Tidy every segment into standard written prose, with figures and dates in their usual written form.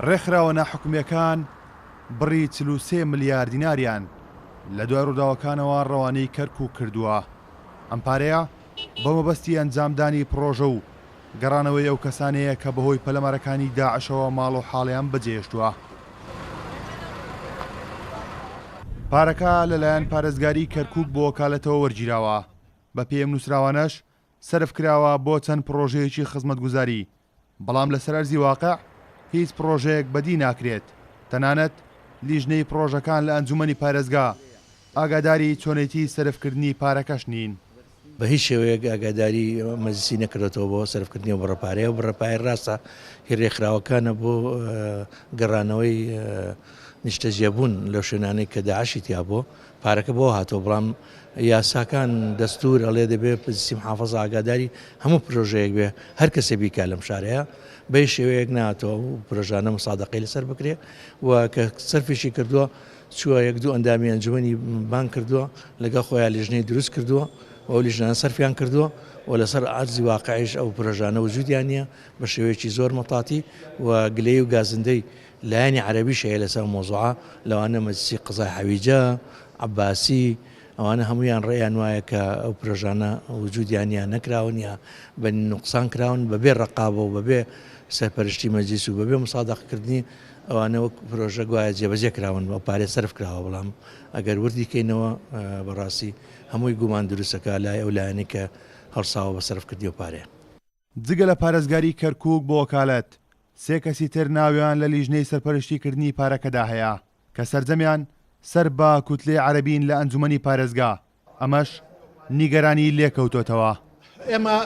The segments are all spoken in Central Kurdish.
ڕێکخراوە ناحکومیەکان بڕی 43 ملیار دیناریان لە دوای ڕووداوەکانەوە ڕەوانەی کەرکووک کردووە. ئەم پارەیە بە مەبەستی ئەنجامدانی پرۆژە و گەڕانەوەی ئەو کەسانەیە کە بەهۆی پەلەمەرەکانی داعشەوە ماڵ و حاڵیان بەجێهێشتووە. پارەکە لەلایەن پارێزگاری کەرکووک بۆ وەکالەتەوە وەرگیراوە، بە پێم نووسراوانەش سەرف کراوە بۆ چەند پرۆژەیەکی خزمەتگوزاری، بەڵام لە سەرەرزی واقع هیچ پرۆژەیەک بەدی ناکرێت. تەنانەت لیژنەی پرۆژەکان لە ئەنجومەنی پارێزگا ئاگاداری چۆنێتی سەرفکردنی پارەکەش نین. بە هیچ شێوەیەک ئاگاداری مەجلیسی نەکردێتەوە بۆ سەرفکردنی و بڕەپارەیە و بڕەپای ڕاستە هی ڕێکخراوەکانە بۆ گەڕانەوەی نیشتەجێبوون لەو شوێنانەی کە داعشی تیا بۆ پارەکە بۆ هاتەوە، بەڵام یاساکان دەستور ئەڵێ دەبێت پزیسی محافەزە ئاگاداری هەموو پرۆژەیەک بێ هەر کەسێ بیکا لەم شارەیە بە شێوەیەک ناتەوە و پرۆژانە مسادەقەی لەسەر بکرێ و کە سەرفیشی کردووە چووە یەک دوو ئەندامی ئەنجومەنی بانک کردووە لەگەڵ خۆیان لیژنەی دروست کردووە و ئەو لیژنانە سەرفیان کردووە و لەسەر ئارزی واقعیش ئەو پرۆژانە وجودیان نییە بە شێوەیەکی زۆر مەتاتی و گلەی و گازندەی لایەنی عەرەبیش هەیە لەسەر مۆزوعە لەوانە مەجلیسی قزای حەویجە، عەباسی، ئەوانە هەمویان ڕێیان وایە کە ئەو پرۆژانە وجودیانیان نەکراون یا بە نوقسان کراون بەبێ ڕقابە و بەبێ سەرپەرشتی مەجلیس و بەبێ مسادەقەکردنی ئەوانە وەک پرۆژە گوایە جێبەجێ کراون و پارێ سەرف کراوە، بەڵام ئەگەر وردی کەینەوە بەڕاستی هەمووی گومان دروستەکە لای ئەو لایەنەی کە هەڵساوە بە سەرفکردنی و پارەیە. جگە لە پارێزگاری کەرکووک بۆ وەکالەت 3 کەسی تر ناویان لە لیژنەی سەرپەرشتیکردنی پارەکەدا هەیە کە سەرجەمیان سەر بە کوتلەی عەرەبین لە ئەنجومەنی پارێزگا، ئەمەش نیگەرانی لێکەوتۆتەوە. ئێمە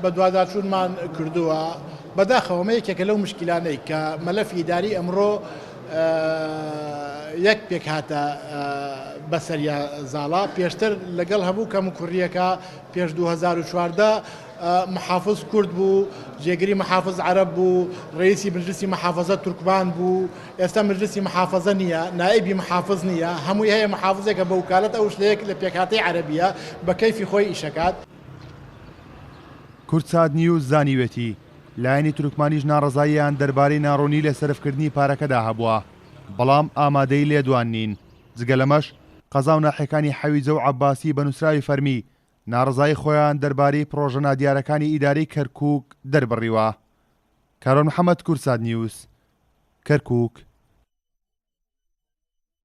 بە دوواداچوونمان کردووە بەداخەوەمە یەکێکە لەو مشکلانەی کە مەلەفی ئیداری ئەمڕۆ یەک پێک هاتە بەسەریا زاڵا پێشتر لەگەڵ هەموو کەم و کوڕیەکە پێش 2014 محافظ کورد بوو، جێگری محافظ عەرەب بوو، ڕئیسی مجلسی محافظە تورکمان بوو، ئێستا مجلسی محافظە نییە، نائیبی محافظ نییە، هەمووی هەیە محافظێکە بە وکالەت ئەو شتەیەک لە پێکهاتەی عەرەبیە بە کەیفی خۆی ئیشەکات. کورتساد نیوز زانیوێتی لایەنی تورکمانیش ناڕەزاییان دەربارەی ناڕوونی لە سەرفکردنی پارەکەدا هەبووە، بەڵام ئامادەی لێدوان نین. جگە لەمەش قەزا و ناحیەکانی حەویجە و عەباسی بە نووسراوی فەرمی ناڕزایی خۆیان دەربارەی پرۆژە نادیارەکانی ئیدارەی کەرکووک دەربڕیوە. کارۆن محەممەد، کورتساد نیوز، کەرکووک.